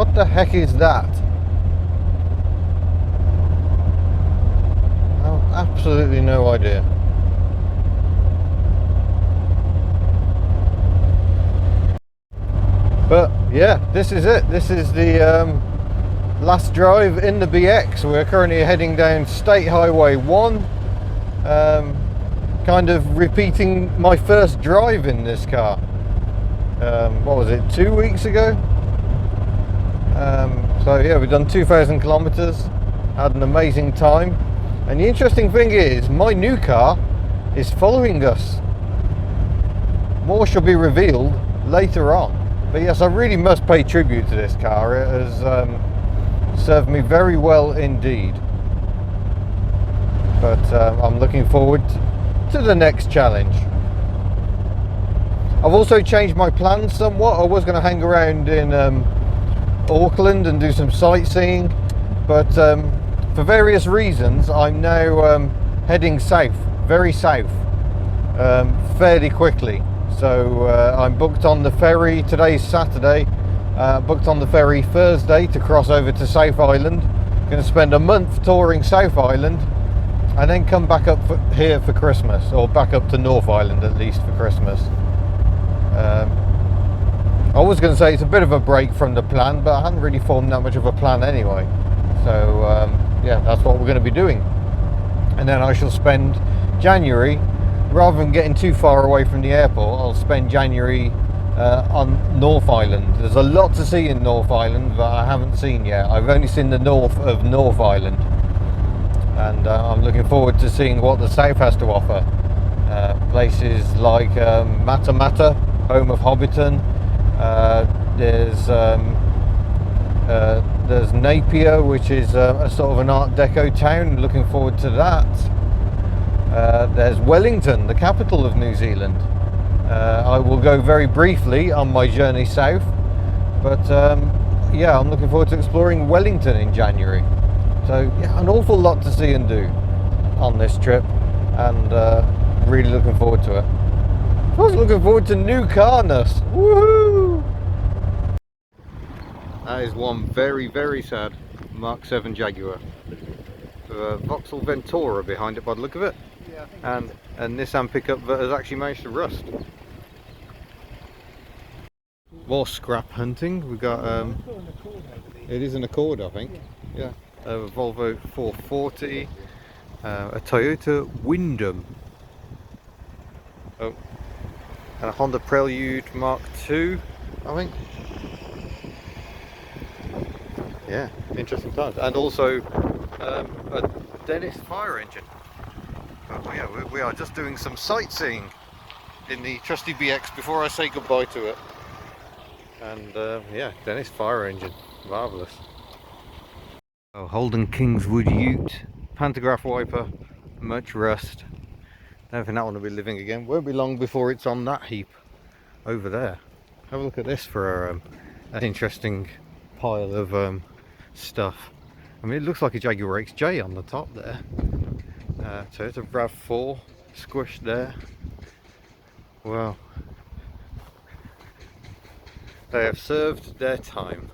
What the heck is that? I have absolutely no idea. But yeah, this is it. This is the last drive in the BX. We're currently heading down State Highway 1. Kind of repeating my first drive in this car. What was it, 2 weeks ago? So yeah, we've done 2,000 kilometers, had an amazing time. And the interesting thing is, my new car is following us. More shall be revealed later on. But yes, I really must pay tribute to this car. It has served me very well indeed. But I'm looking forward to the next challenge. I've also changed my plans somewhat. I was going to hang around in Auckland and do some sightseeing, but for various reasons I'm now heading south, very south, fairly quickly. So I'm booked on the ferry. Today's Saturday. Booked on the ferry Thursday to cross over to South Island. Going to spend a month touring South Island and then come back up here for Christmas, or back up to North Island at least for Christmas. I was going to say it's a bit of a break from the plan, but I hadn't really formed that much of a plan anyway. So yeah, that's what we're going to be doing. And then I shall spend January, rather than getting too far away from the airport, I'll spend January on North Island. There's a lot to see in North Island that I haven't seen yet. I've only seen the north of North Island, and I'm looking forward to seeing what the south has to offer. Places like Matamata, home of Hobbiton. There's Napier, which is a sort of an Art Deco town. Looking forward to that. There's Wellington, the capital of New Zealand. I will go very briefly on my journey south, but yeah, I'm looking forward to exploring Wellington in January. So yeah, an awful lot to see and do on this trip, and really looking forward to it. I was looking forward to new carness. Woohoo! That is one very, very sad Mk VII Jaguar. A Vauxhall Ventura behind it by the look of it. Yeah, and a Nissan pickup that has actually managed to rust. More scrap hunting. We've got it is an Accord, I think. Yeah, a Volvo 440, a Toyota Wyndham, oh, and a Honda Prelude Mark II, I think. Yeah, interesting times. And also a Dennis fire engine. But yeah, we are just doing some sightseeing in the trusty BX before I say goodbye to it. And yeah, Dennis fire engine, marvellous. Oh, Holden Kingswood Ute, pantograph wiper, much rust. Don't think that one will be living again. Won't be long before it's on that heap over there. Have a look at this for an interesting pile of stuff. I mean, it looks like a Jaguar XJ on the top there. So it's a RAV4 squished there. Well, they have served their time.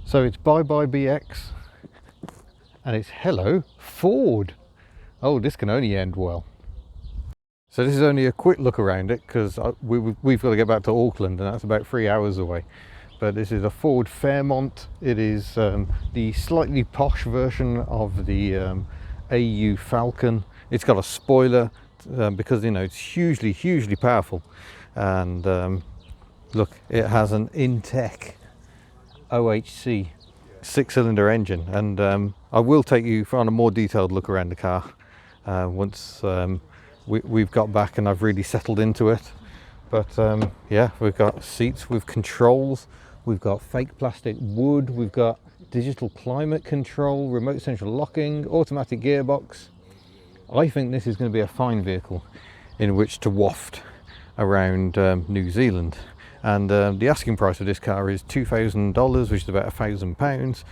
So it's bye bye BX, and it's hello Ford. Oh, this can only end well. So this is only a quick look around it, because we've got to get back to Auckland, and that's about 3 hours away. But this is a Ford Fairmont. It is the slightly posh version of the AU Falcon. It's got a spoiler because, you know, it's hugely powerful. And look, it has an Intech OHC 6-cylinder engine. And I will take you on a more detailed look around the car once we've got back and I've really settled into it. But yeah, we've got seats with controls. We've got fake plastic wood, we've got digital climate control, remote central locking, automatic gearbox. I think this is going to be a fine vehicle in which to waft around New Zealand. And the asking price of this car is $2,000, which is about £1,000,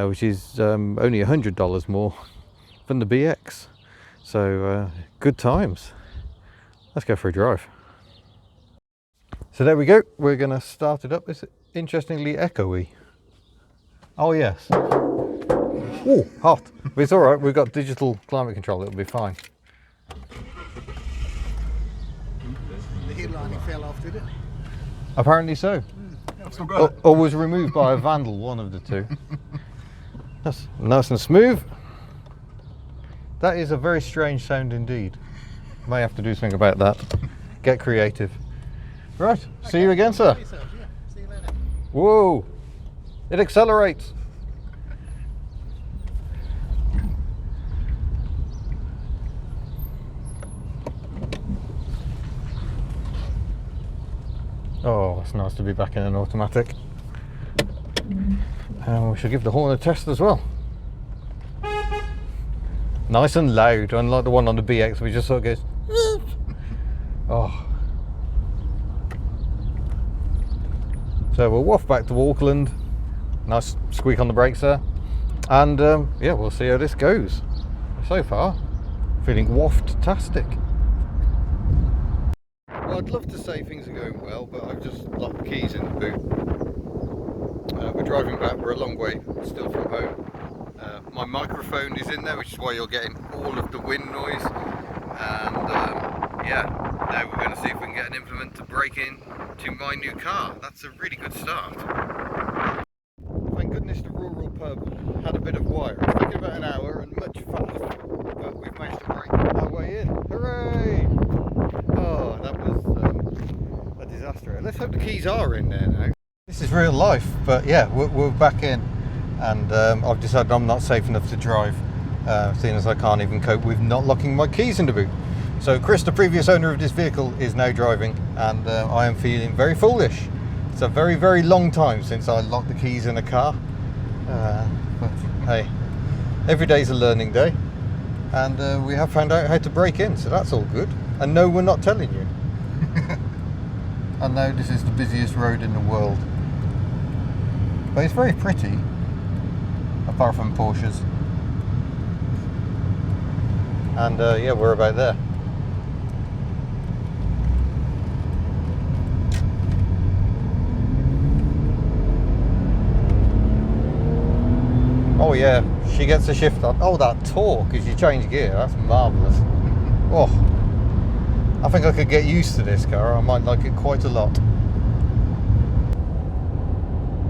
which is only $100 more than the BX. So good times. Let's go for a drive. So there we go, we're going to start it up. It's interestingly echoey. Oh yes. Oh, hot. But it's alright, we've got digital climate control, it'll be fine. The headlining fell off, did it? Apparently so. Or was removed by a vandal, one of the two. That's nice and smooth. That is a very strange sound indeed. May have to do something about that. Get creative. Right, see you again, sir. Yeah, see you later. Whoa, it accelerates. Oh, it's nice to be back in an automatic. And we should give the horn a test as well. Nice and loud, unlike the one on the BX, which just sort of goes. Oh. So we'll waft back to Auckland. Nice squeak on the brakes there. And yeah, we'll see how this goes. So far, feeling waft-tastic. Well, I'd love to say things are going well, but I've just locked the keys in the boot. We're driving back, we're a long way still from home. My microphone is in there, which is why you're getting all of the wind noise. And yeah, now we're going to see if we can get an implement to break in to my new car. That's a really good start. Thank goodness the rural pub had a bit of wire. It's taken about an hour and much faff, but we've managed to break our way in. Hooray! Oh, that was a disaster. Let's hope the keys are in there now. This is real life, but yeah, we're back in, and I've decided I'm not safe enough to drive, seeing as I can't even cope with not locking my keys in the boot. So Chris, the previous owner of this vehicle, is now driving, and I am feeling very foolish. It's a very, very long time since I locked the keys in a car, but hey, every day's a learning day, and we have found out how to break in, so that's all good. And no, we're not telling you. I know this is the busiest road in the world, but it's very pretty, apart from Porsches. And yeah, we're about there. Oh yeah, she gets a shift on. Oh, that torque as you change gear, that's marvellous. Oh, I think I could get used to this car. I might like it quite a lot.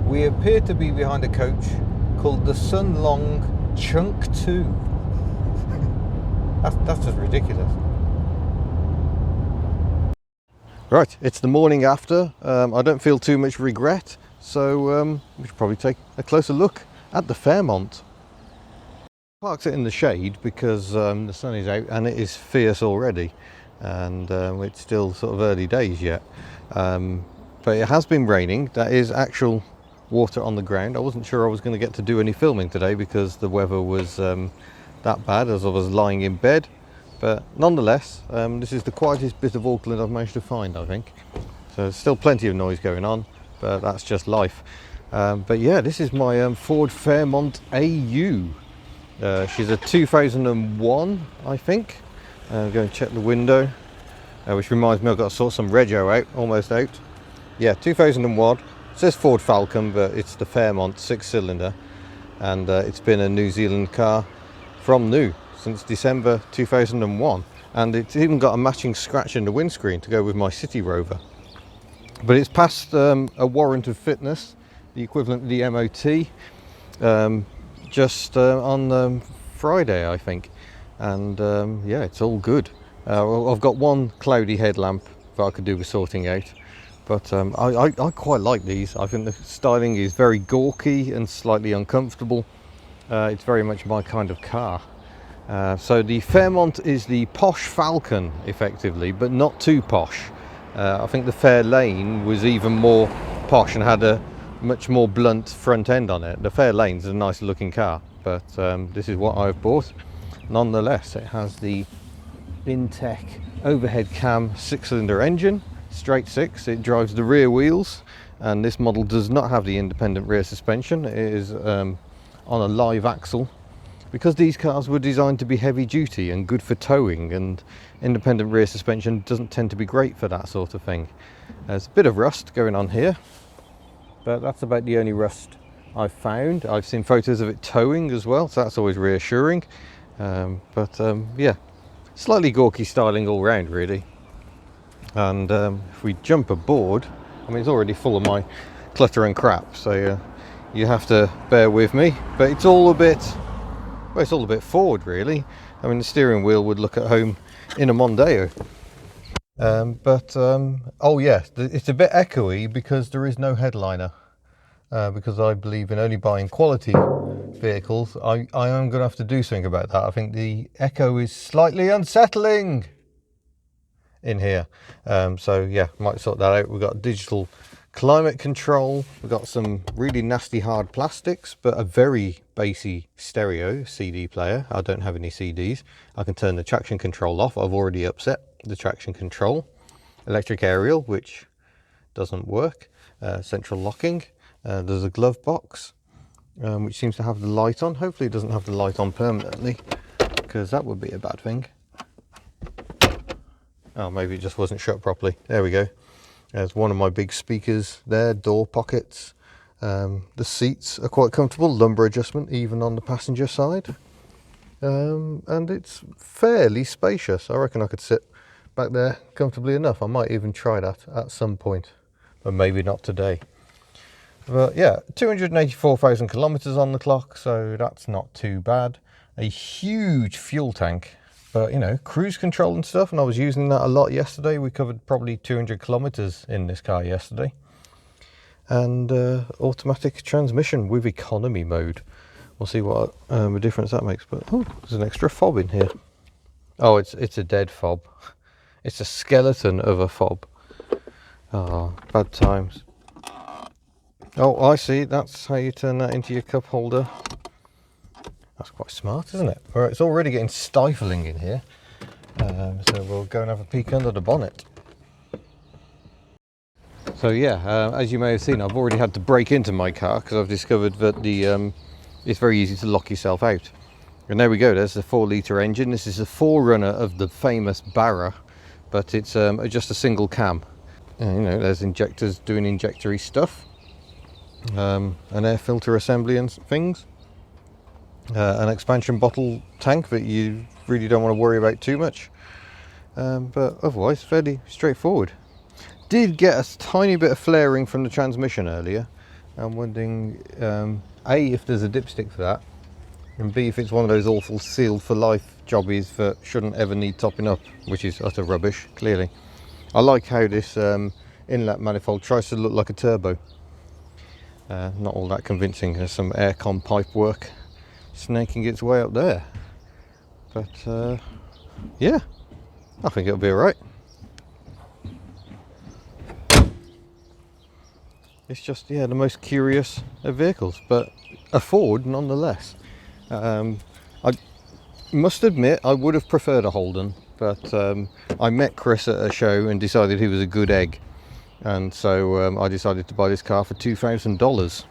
We appear to be behind a coach called the Sunlong Chunk 2. That's just ridiculous. Right, it's the morning after. I don't feel too much regret, so we should probably take a closer look at the Fairmont. Parked it in the shade because the sun is out and it is fierce already, and it's still sort of early days yet. But it has been raining. That is actual water on the ground. I wasn't sure I was going to get to do any filming today because the weather was that bad as I was lying in bed. But nonetheless, this is the quietest bit of Auckland I've managed to find, I think. So there's still plenty of noise going on, but that's just life. But yeah, this is my Ford Fairmont AU. She's a 2001, I think. Go and check the window, which reminds me I've got to sort some rego out, almost out. Yeah, 2001. It says Ford Falcon, but it's the Fairmont 6-cylinder, and it's been a New Zealand car from new since December 2001, and it's even got a matching scratch in the windscreen to go with my City Rover. But it's passed a warrant of fitness, the equivalent of the MOT, just on Friday, I think, and yeah, it's all good. I've got one cloudy headlamp that I could do with sorting out, but I quite like these. I think the styling is very gawky and slightly uncomfortable. It's very much my kind of car. So the Fairmont is the posh Falcon, effectively, but not too posh. I think the Fairlane was even more posh and had a much more blunt front end on it. The Fairlane's a nice looking car, but this is what I've bought. Nonetheless, it has the Intech overhead cam 6-cylinder engine, straight 6. It drives the rear wheels, and this model does not have the independent rear suspension. It is on a live axle, because these cars were designed to be heavy duty and good for towing, and independent rear suspension doesn't tend to be great for that sort of thing. There's a bit of rust going on here, but that's about the only rust I've found. I've seen photos of it towing as well, so that's always reassuring. Yeah, slightly gawky styling all round really. And if we jump aboard, I mean, it's already full of my clutter and crap, so you have to bear with me, but it's all a bit, well, it's all a bit Ford really. I mean, the steering wheel would look at home in a Mondeo. Oh yeah, it's a bit echoey because there is no headliner. Because I believe in only buying quality vehicles, I am going to have to do something about that. I think the echo is slightly unsettling in here. So yeah, might sort that out. We've got digital climate control. We've got some really nasty hard plastics, but a very bassy stereo CD player. I don't have any CDs. I can turn the traction control off. I've already upset the traction control. Electric aerial, which doesn't work. Central locking. There's a glove box, which seems to have the light on. Hopefully it doesn't have the light on permanently, because that would be a bad thing. Oh, maybe it just wasn't shut properly. There we go. There's one of my big speakers there, door pockets. The seats are quite comfortable, lumbar adjustment even on the passenger side. And it's fairly spacious. I reckon I could sit back there comfortably enough. I might even try that at some point, but maybe not today. But yeah, 284,000 kilometers on the clock, so that's not too bad. A huge fuel tank, but you know, cruise control and stuff, and I was using that a lot yesterday. We covered probably 200 kilometers in this car yesterday. And automatic transmission with economy mode. We'll see what a difference that makes. But oh, there's an extra fob in here. Oh, it's a dead fob. It's a skeleton of a fob. Oh, bad times. Oh, I see. That's how you turn that into your cup holder. That's quite smart, isn't it? Well, it's already getting stifling in here. So we'll go and have a peek under the bonnet. So yeah, as you may have seen, I've already had to break into my car because I've discovered that it's very easy to lock yourself out. And there we go. There's the 4-litre engine. This is a forerunner of the famous Barra, but it's just a single cam. And, you know, there's injectors doing injectory stuff. An air filter assembly and things, an expansion bottle tank that you really don't want to worry about too much, but otherwise fairly straightforward. Did get a tiny bit of flaring from the transmission earlier. I'm wondering A, if there's a dipstick for that, and B, if it's one of those awful sealed for life jobbies that shouldn't ever need topping up, which is utter rubbish clearly. I like how this inlet manifold tries to look like a turbo. Not all that convincing. There's some aircon pipe work snaking its way up there, but yeah, I think it'll be alright. It's just, yeah, the most curious of vehicles, but a Ford nonetheless. I must admit I would have preferred a Holden, but I met Chris at a show and decided he was a good egg. And so I decided to buy this car for $2,000.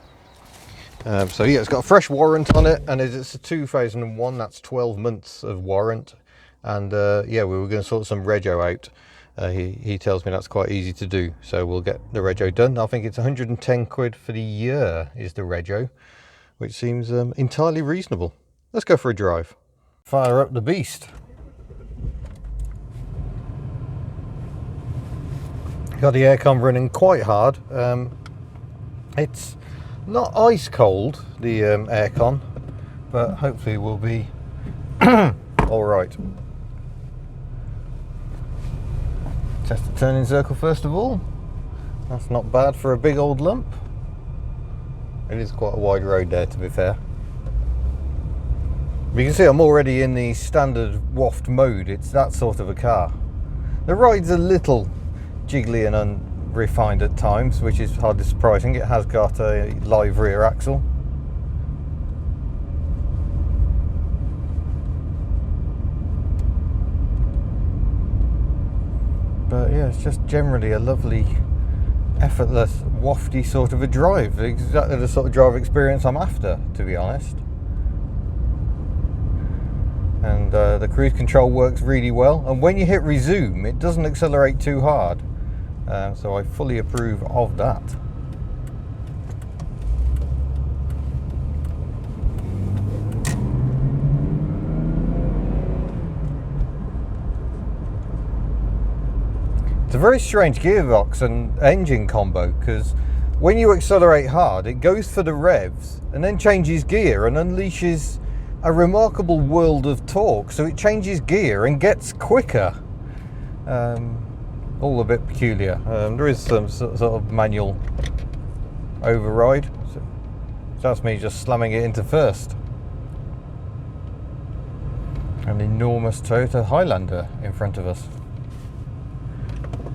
So yeah, it's got a fresh warrant on it, and it's a 2001, that's 12 months of warrant. And yeah, we were going to sort some rego out. He tells me that's quite easy to do, so we'll get the rego done. I think it's 110 quid for the year is the rego, which seems entirely reasonable. Let's go for a drive. Fire up the beast. Got the aircon running quite hard. It's not ice cold, the aircon, but hopefully we'll be all right. Test the turning circle first of all. That's not bad for a big old lump. It is quite a wide road there, to be fair. You can see I'm already in the standard waft mode. It's that sort of a car. The ride's a little jiggly and unrefined at times, which is hardly surprising. It has got a live rear axle. But yeah, it's just generally a lovely, effortless, wafty sort of a drive. Exactly the sort of drive experience I'm after, to be honest. and the cruise control works really well, and when you hit resume it doesn't accelerate too hard, so I fully approve of that. It's a very strange gearbox and engine combo, because when you accelerate hard it goes for the revs and then changes gear and unleashes a remarkable world of torque, so it changes gear and gets quicker. All a bit peculiar. There is some sort of manual override, so that's me just slamming it into first. An enormous Toyota Highlander in front of us.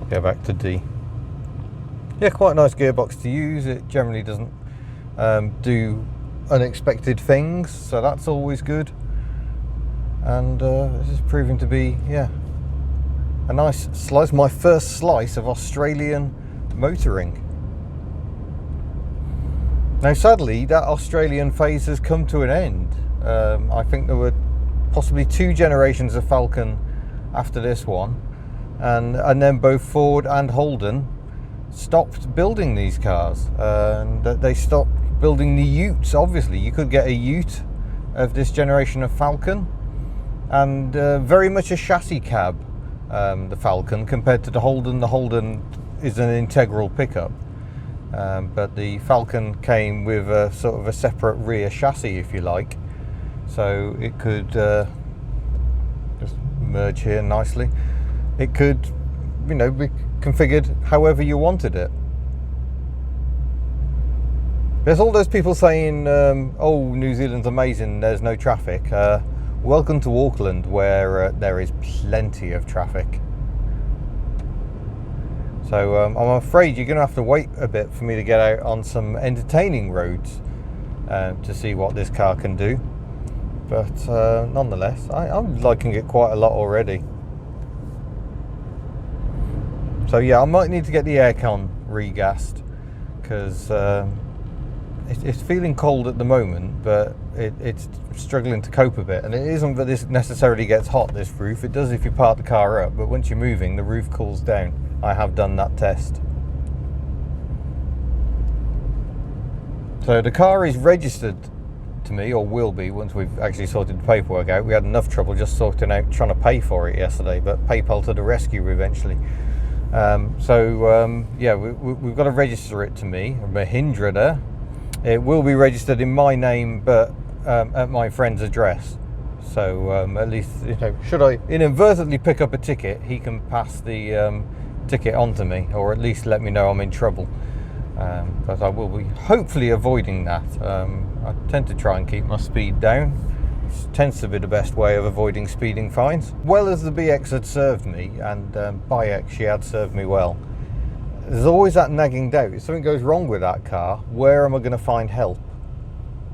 Go back to D. Yeah, quite a nice gearbox to use. It generally doesn't do unexpected things, so that's always good. And this is proving to be, yeah, a nice slice, my first slice of Australian motoring. Now sadly that Australian phase has come to an end. I think there were possibly 2 generations of Falcon after this one, and then both Ford and Holden stopped building these cars, and they stopped building the utes. Obviously you could get a ute of this generation of Falcon, and very much a chassis cab, the Falcon, compared to the Holden. The Holden is an integral pickup, but the Falcon came with a sort of a separate rear chassis, if you like, so it could just merge here nicely. It could, you know, be configured however you wanted it. There's all those people saying, oh, New Zealand's amazing, there's no traffic. Welcome to Auckland, where there is plenty of traffic. So I'm afraid you're going to have to wait a bit for me to get out on some entertaining roads to see what this car can do. But nonetheless, I'm liking it quite a lot already. So yeah, I might need to get the aircon regassed, because it's feeling cold at the moment, but it's struggling to cope a bit. And it isn't that this necessarily gets hot, this roof. It does if you park the car up, but once you're moving, the roof cools down. I have done that test. So the car is registered to me, or will be, once we've actually sorted the paperwork out. We had enough trouble just sorting out trying to pay for it yesterday, but PayPal to the rescue eventually. Yeah, we've got to register it to me, Mahindra there. It will be registered in my name, but at my friend's address. So at least, you know, should I inadvertently pick up a ticket, he can pass the ticket on to me, or at least let me know I'm in trouble. But I will be hopefully avoiding that. I tend to try and keep my speed down. It tends to be the best way of avoiding speeding fines. Well, as the BX had served me, and by X she had served me well, there's always that nagging doubt. If something goes wrong with that car, where am I going to find help?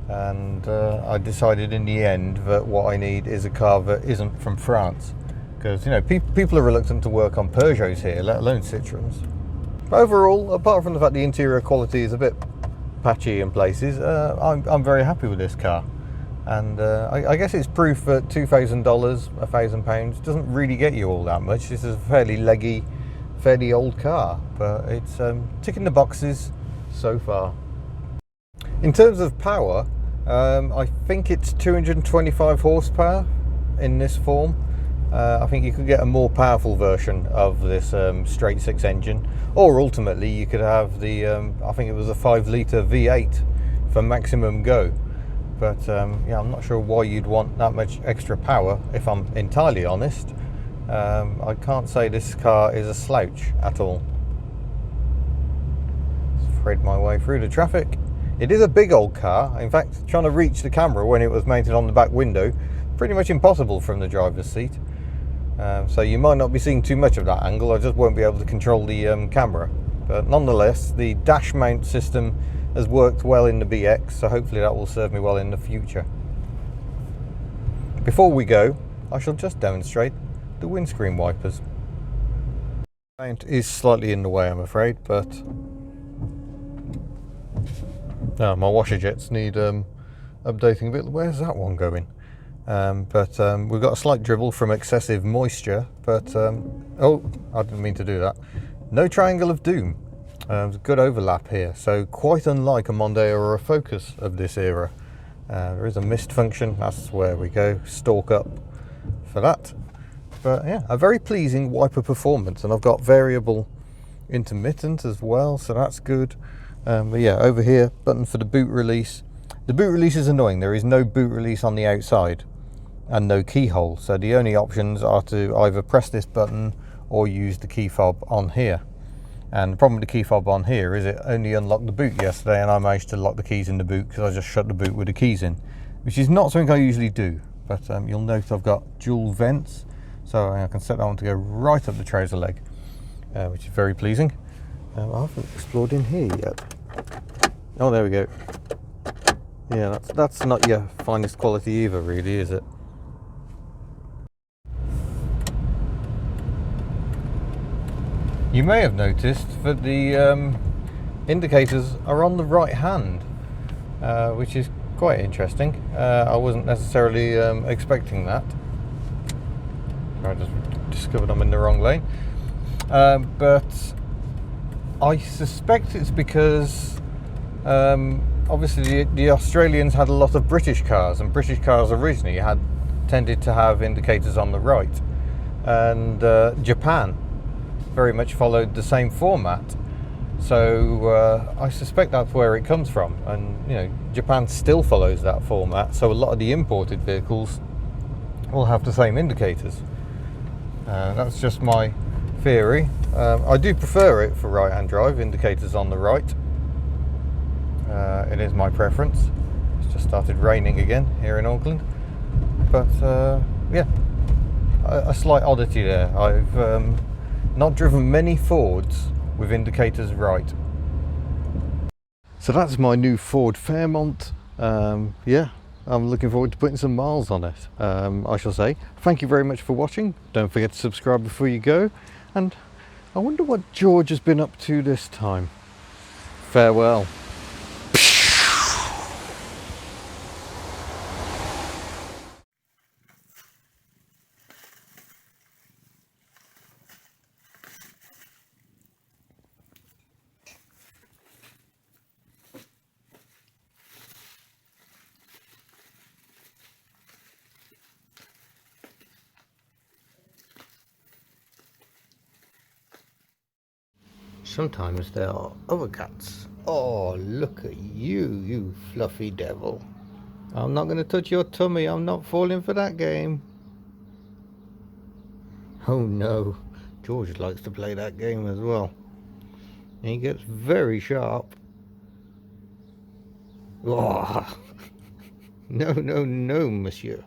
And I decided in the end that what I need is a car that isn't from France, because, you know, people are reluctant to work on Peugeots here, let alone Citroens. But overall, apart from the fact the interior quality is a bit patchy in places, I'm very happy with this car. And I guess it's proof that $2,000, £1,000 doesn't really get you all that much. This is a fairly leggy, fairly old car, but it's ticking the boxes so far. In terms of power, I think it's 225 horsepower in this form. I think you could get a more powerful version of this straight six engine, or ultimately you could have the I think it was a 5-litre V8 for maximum go. But yeah, I'm not sure why you'd want that much extra power, if I'm entirely honest. I can't say this car is a slouch at all. Thread my way through the traffic. It is a big old car. In fact, trying to reach the camera when it was mounted on the back window, pretty much impossible from the driver's seat. So you might not be seeing too much of that angle. I just won't be able to control the camera. But nonetheless, the dash mount system has worked well in the BX, so hopefully that will serve me well in the future. Before we go, I shall just demonstrate the windscreen wipers. The mount is slightly in the way, I'm afraid, but my washer jets need updating a bit. Where's that one going? We've got a slight dribble from excessive moisture, but oh, I didn't mean to do that. No triangle of doom. There's a good overlap here, so quite unlike a Mondeo or a Focus of this era. There is a mist function, that's where we go, stalk up for that. But yeah, a very pleasing wiper performance, and I've got variable intermittent as well, so that's good. But yeah, over here, button for the boot release. The boot release is annoying. There is no boot release on the outside and no keyhole, so the only options are to either press this button or use the key fob on here. And the problem with the key fob on here is it only unlocked the boot yesterday, and I managed to lock the keys in the boot because I just shut the boot with the keys in, which is not something I usually do. But you'll note I've got dual vents, so I can set that one to go right up the trouser leg, which is very pleasing. I haven't explored in here yet. Oh, there we go. Yeah, that's not your finest quality either, really, is it? You may have noticed that the indicators are on the right hand, which is quite interesting. I wasn't necessarily expecting that. I just discovered I'm in the wrong lane. But I suspect it's because obviously the Australians had a lot of British cars, and British cars originally tended to have indicators on the right, and Japan very much followed the same format. So I suspect that's where it comes from, and you know, Japan still follows that format, so a lot of the imported vehicles will have the same indicators. That's just my theory. I do prefer it for right-hand drive, indicators on the right. It is my preference. It's just started raining again here in Auckland, but yeah, a slight oddity there. I've not driven many Fords with indicators right. So that's my new Ford Fairmont. Yeah, I'm looking forward to putting some miles on it. I shall say thank you very much for watching. Don't forget to subscribe before you go, and I wonder what George has been up to this time. Farewell. Sometimes there are other cats. Oh, look at you, you fluffy devil. I'm not going to touch your tummy. I'm not falling for that game. Oh no, George likes to play that game as well. And he gets very sharp. Oh. No, no, no, monsieur.